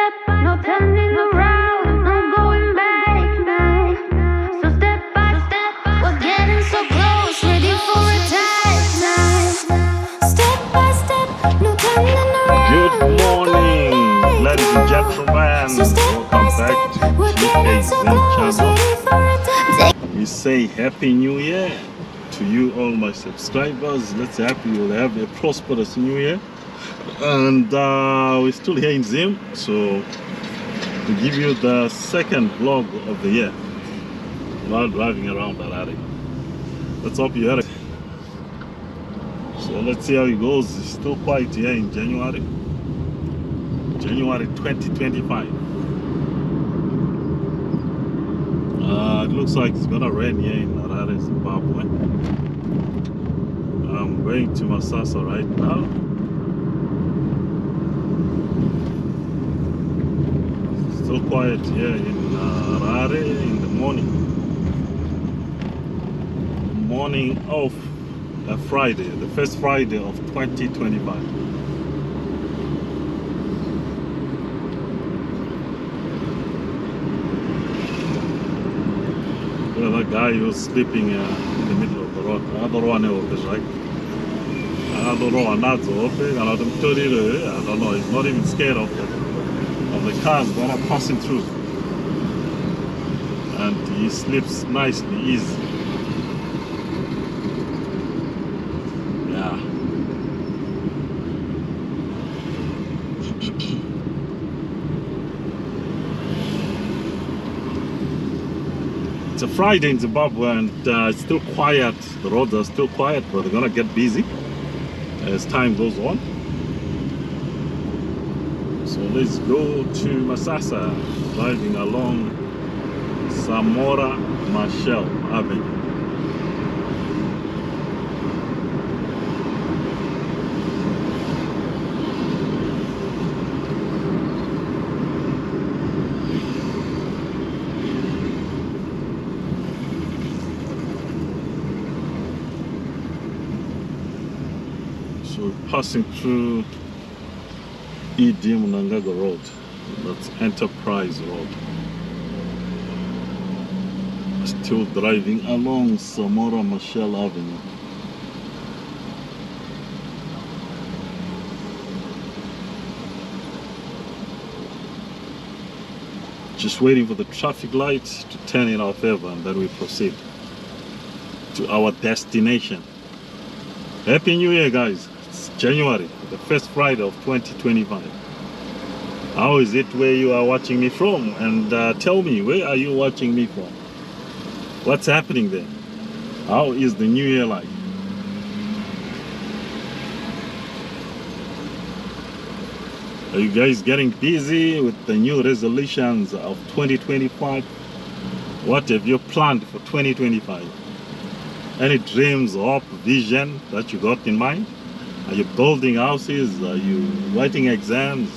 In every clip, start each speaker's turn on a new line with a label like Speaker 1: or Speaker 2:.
Speaker 1: step, no turning around, no going back now. So step by step, we're getting so close, ready for attack now. Step by step, no turning around.
Speaker 2: Good morning, ladies and gentlemen. Welcome back to GA's channel. We say Happy New Year to you, all my subscribers. Let's happy you'll have a prosperous New Year. And we're still here in Zim, so to give you the second vlog of the year while driving around Harare. Let's hope you had it. So let's see how it goes. It's still quiet here in January 2025. It looks like it's gonna rain here in Harare, Zimbabwe. I'm going to Msasa right now. Still quiet here in Harare in the morning of Friday, the first Friday of 2025. Well, that guy who's sleeping in the middle of the road, another one over the right. I don't know, I don't know, he's not even scared of the cars that are passing through. And he sleeps nicely, easy. Yeah. It's a Friday in Zimbabwe and it's still quiet. The roads are still quiet, but they're gonna get busy as time goes on. So let's go to Msasa, driving along Samora Machel Avenue. So passing through Nangaga Road, that's Enterprise Road. Still driving along Samora Machel Avenue. Just waiting for the traffic lights to turn in our favor, and then we proceed to our destination. Happy New Year, guys. It's January, the first Friday of 2025. How is it where you are watching me from? And tell me, where are you watching me from? What's happening there? How is the New Year like? Are you guys getting busy with the new resolutions of 2025? What have you planned for 2025? Any dreams, hope, vision that you got in mind? Are you building houses? Are you writing exams?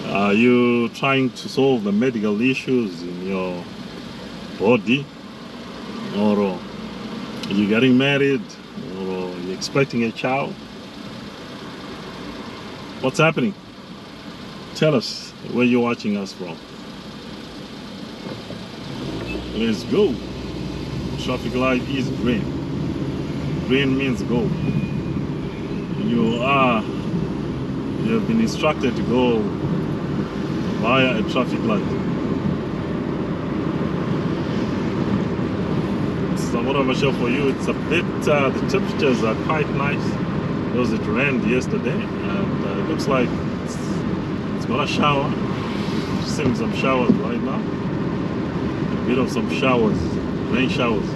Speaker 2: Are you trying to solve the medical issues in your body? Or are you getting married? Or are you expecting a child? What's happening? Tell us where you're watching us from. Let's go. Traffic light is green. Green means go. You have been instructed to go via a traffic light. Samora Machel for you, it's a bit, the temperatures are quite nice because it rained yesterday and it looks like it's gonna shower. Seeing some showers right now. A bit of some showers, rain showers.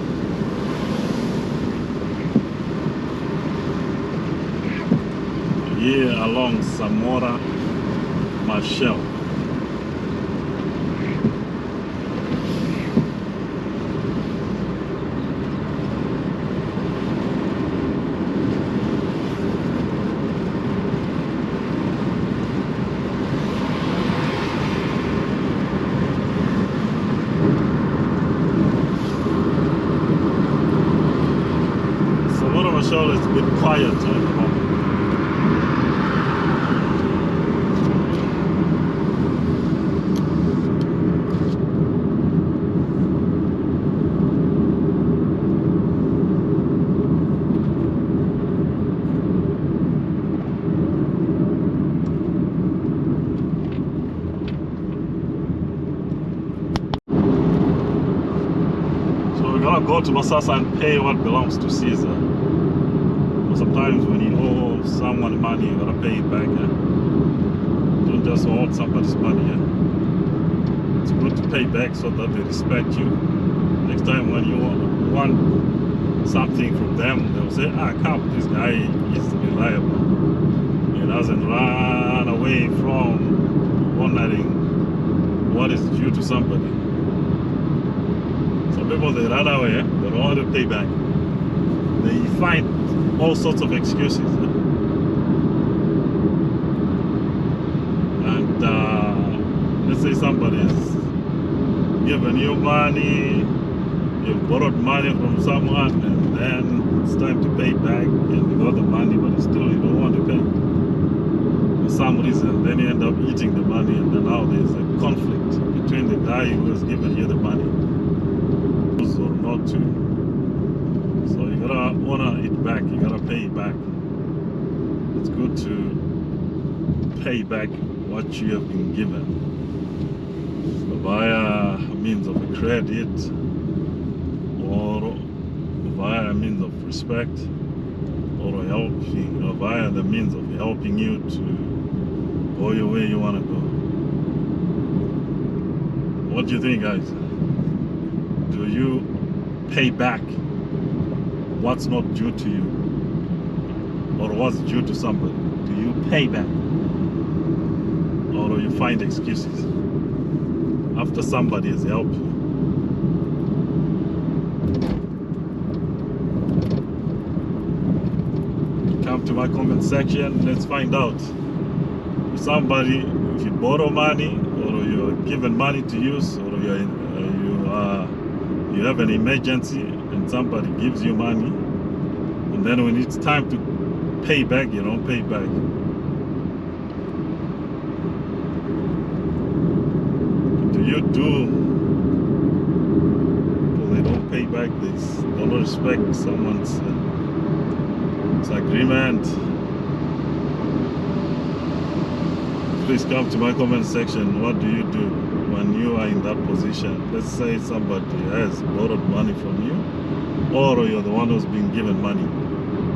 Speaker 2: Here along Samora Machel. Machel is a bit quiet at the moment. go to Msasa and pay what belongs to Caesar. But sometimes when you owe someone money, you gotta pay it back. Yeah? Don't just hold somebody's money. Yeah? It's good to pay back so that they respect you. Next time when you want something from them, they'll say, come, this guy is reliable. He doesn't run away from honoring what is due to somebody. Some people, they run away, they don't want to pay back. They find all sorts of excuses. And let's say somebody has given you money, you've borrowed money from someone, and then it's time to pay back, and you got the money, but still you don't want to pay. For some reason, then you end up eating the money, and then now there's a conflict between the guy who has given you the money or not to. So you gotta honor it back, you gotta pay it back. It's good to pay back what you have been given via means of a credit or via means of respect or helping, or via the means of helping you to go your way you want to go. What do you think, guys? Do you pay back what's not due to you or what's due to somebody? Do you pay back, or do you find excuses after somebody has helped you? Come to my comment section, let's find out. If somebody, if you borrow money or you're given money to use, or you have an emergency and somebody gives you money, and then when it's time to pay back, you don't pay back. Do you do? Well, they don't pay back. They don't respect someone's agreement. Please come to my comment section. What do you do when you are in that position? Let's say somebody has borrowed money from you, or you're the one who's been given money,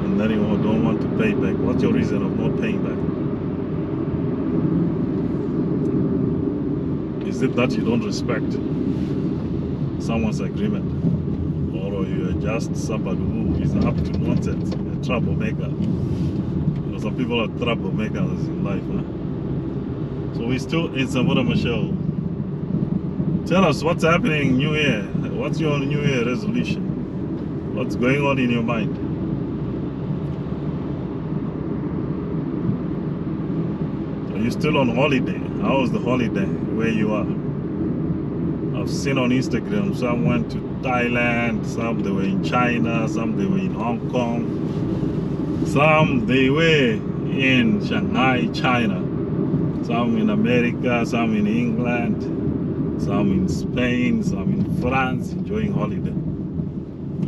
Speaker 2: and then you don't want to pay back. What's your reason of not paying back? Is it that you don't respect someone's agreement, or you're just somebody who is up to nonsense, a troublemaker? You know, some people are troublemakers in life. Huh? So we're still in Zimbabwe, Michelle. Tell us what's happening New Year. What's your New Year resolution? What's going on in your mind? Are you still on holiday? How was the holiday where you are? I've seen on Instagram some went to Thailand, some they were in China, some they were in Hong Kong, some they were in Shanghai, China, some in America, some in England, some in Spain, some in France, enjoying holiday,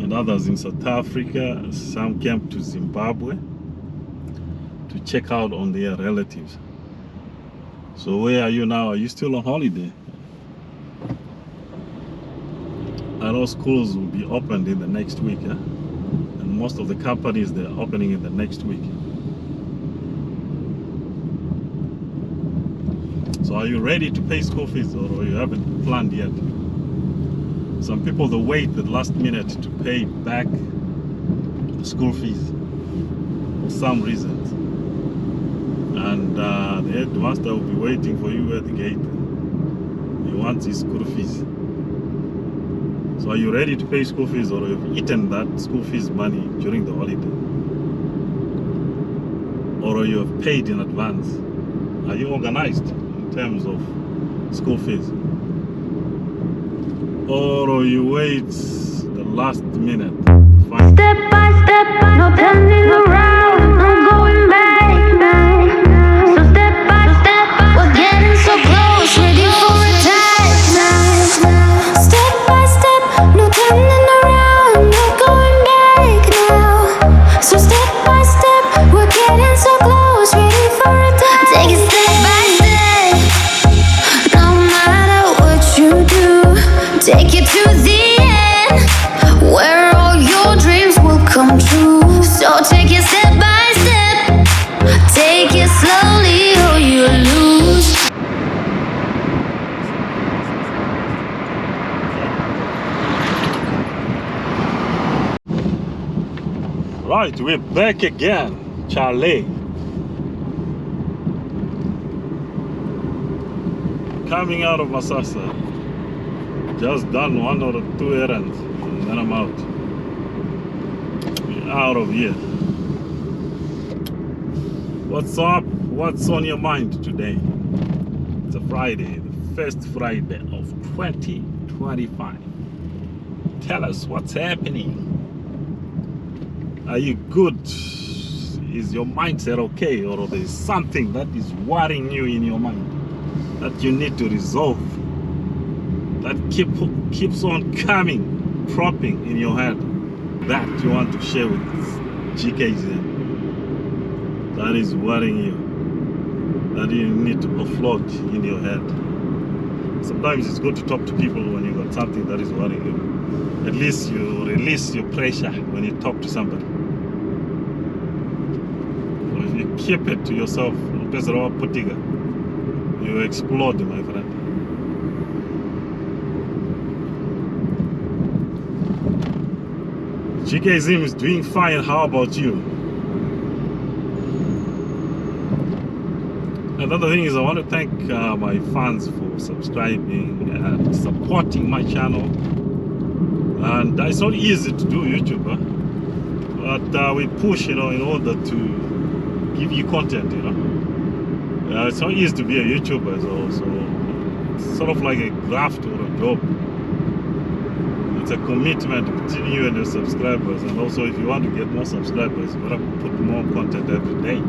Speaker 2: and others in South Africa. Some came to Zimbabwe to check out on their relatives. So where are you now? Are you still on holiday? I know schools will be opened in the next week, and most of the companies, they're opening in the next week. So are you ready to pay school fees, or you haven't planned yet? Some people, they wait the last minute to pay back school fees for some reasons, and the headmaster will be waiting for you at the gate. He wants his school fees. So are you ready to pay school fees, or have you eaten that school fees money during the holiday? Or you have paid in advance? Are you organized in terms of school fees? Or you wait the last minute to find...
Speaker 1: Step by step, no turning around, no going back now. So step by step, we're getting so close, ready for attack now. Step by step, no turning around, no going back now. So step by step, we're getting so close, ready for attack. Take it step by step, no matter what you do, take it to the end.
Speaker 2: Alright, we're back again, Charlie. Coming out of Msasa. Just done 1 or 2 errands and then I'm out. We're out of here. What's up? What's on your mind today? It's a Friday, the first Friday of 2025. Tell us what's happening. Are you good? Is your mindset okay? Or there's something that is worrying you in your mind that you need to resolve? That keeps on coming, propping in your head, that you want to share with GKZ, that is worrying you, that you need to offload in your head. Sometimes it's good to talk to people when you got something that is worrying you. At least you release your pressure when you talk to somebody. So if you keep it to yourself, you explode, my friend. GKZim is doing fine. How about you? Another thing is I want to thank my fans for subscribing and supporting my channel. And it's not easy to do YouTube, but we push, in order to give you content, it's not easy to be a YouTuber, so it's sort of like a graft or a job. It's a commitment between you and your subscribers, and also if you want to get more subscribers, you gotta put more content every day.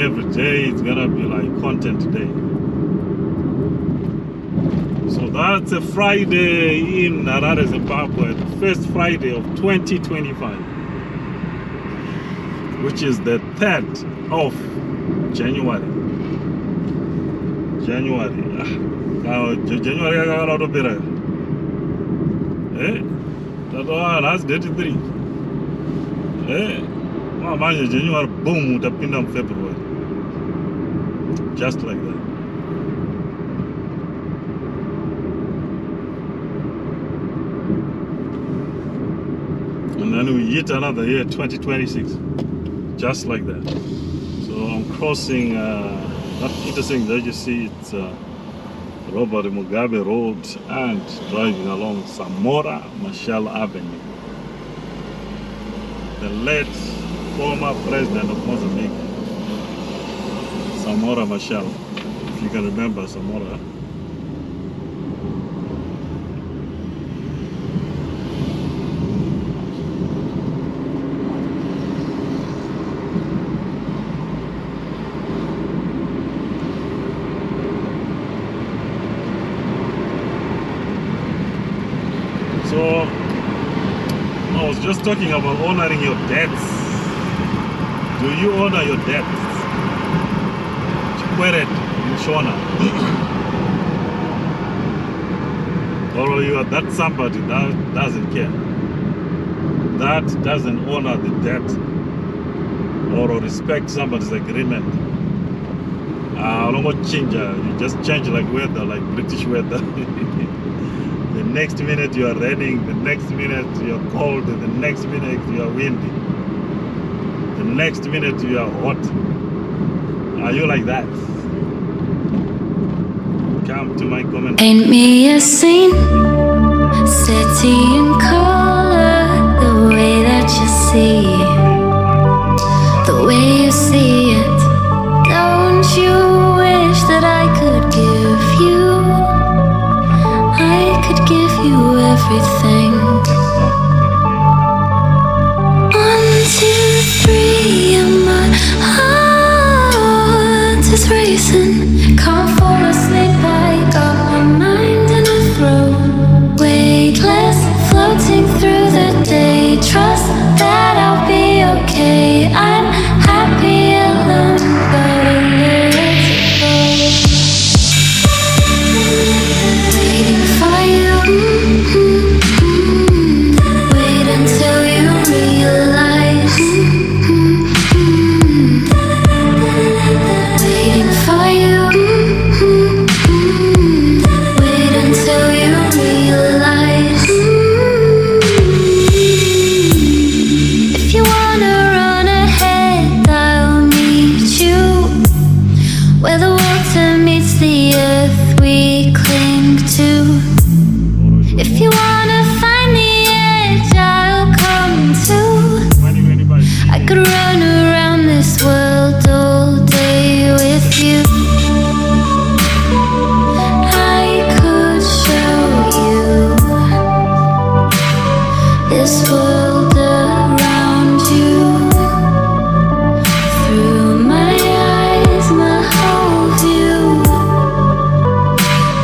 Speaker 2: Every day it's gonna be like content day. So that's a Friday in Harare, Zimbabwe, the first Friday of 2025, which is the 3rd of January. January. That's 33. January, boom, utapinda February. Just like that. And then we hit another year, 2026. Just like that. So I'm crossing that intersecting that you see, it's Robert Mugabe Road, and driving along Samora Machel Avenue. The late former president of Mozambique, Samora Machel, if you can remember Samora. So, I was just talking about honoring your debts. Do you honor your debts? Chikweret in Shona. Or you are that somebody that doesn't care, that doesn't honor the debt or respect somebody's agreement. You just change like weather, like British weather. The next minute you are raining, the next minute you are cold, the next minute you are windy, the next minute you are hot. Are you like that? Come to my comment.
Speaker 1: Paint me a scene, city in color, the way that you see it. Don't you wish that I could give you? I could give you everything. 1, 2, 3, and my heart is racing. Can't fall asleep, I got my mind in a throw. Weightless, floating through the day. Trust that I'll be okay. I'm happy alone, but a little waiting for you. where the water meets the earth we cling to. If you wanna find the edge, I'll come too. I could run around this world all day with you. I could show you this world around you. Through my eyes, my whole view.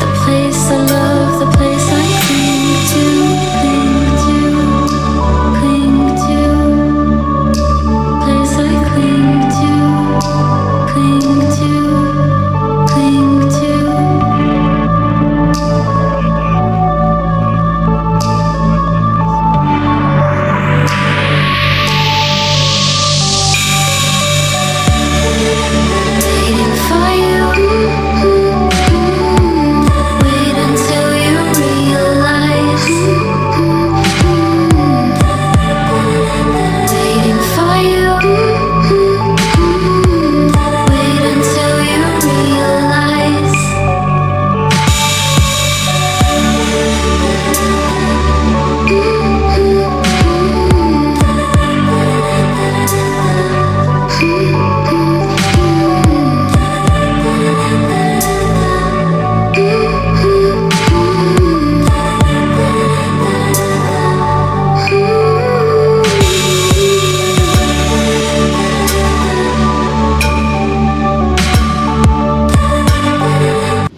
Speaker 1: The place I love, the place I cling to, cling to, place I cling to, cling to, cling to. Waiting for you. Wait until you realize. Waiting for you. Wait until you realize.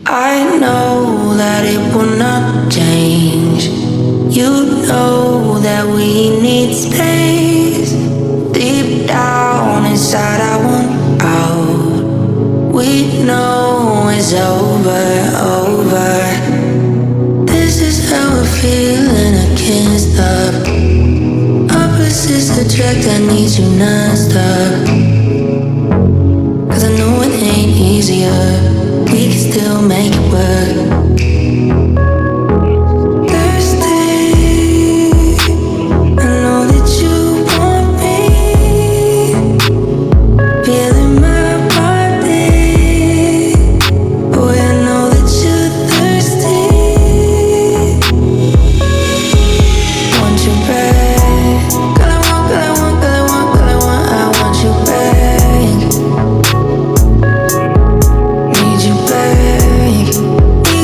Speaker 3: I know that it will not change. You know that we need space. Deep down inside, I want out. We know it's over. This is how I feel and I can't stop. Opposites attract, I need you non-stop. Cause I know it ain't easier. We can still make it work. Thirsty, I know that you want me. Feeling my body. Boy, I know that you're thirsty. Want you back. Girl, I want, girl, I want, girl, I want, girl, I want, I want you back. Need you back. We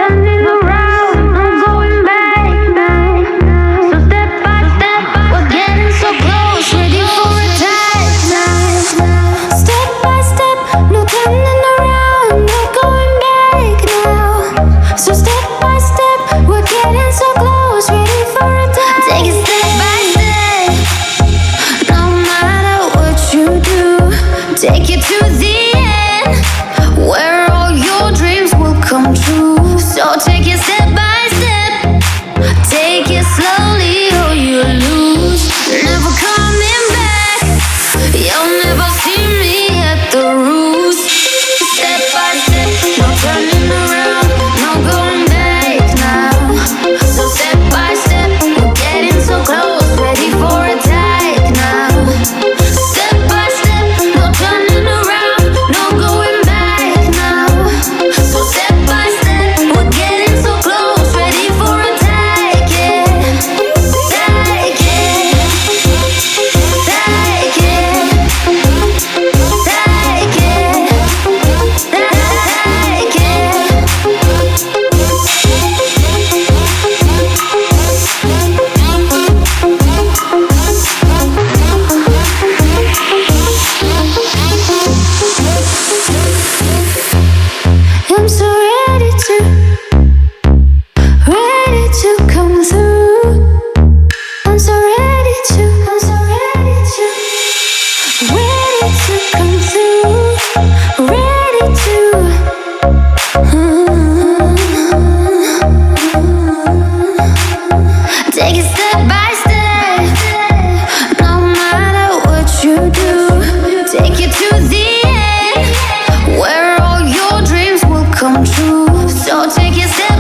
Speaker 1: turning around, no going back now. So step by step, we're getting so close, ready for attack now. Step by step, no turning around, no going back now. So step by step, we're getting so close, ready for attack. Take it step by step, no matter what you do. Take it to the end, where all your dreams will come true. So take it step by step, take it slowly or you lose. Never coming back, you'll never see me at the roost. Step by step, no turning around, no going back now. So step by step, we're getting so close, ready for attack now. Step by step, no turning around, no going back now. So step by step, we're getting so close, ready for attack, yeah. Take it, take it, take I'm so ready to come through. I'm so ready to come through. Ready to. Take it step by step, no matter what you do. Take it to the end, where all your dreams will come true. So take it step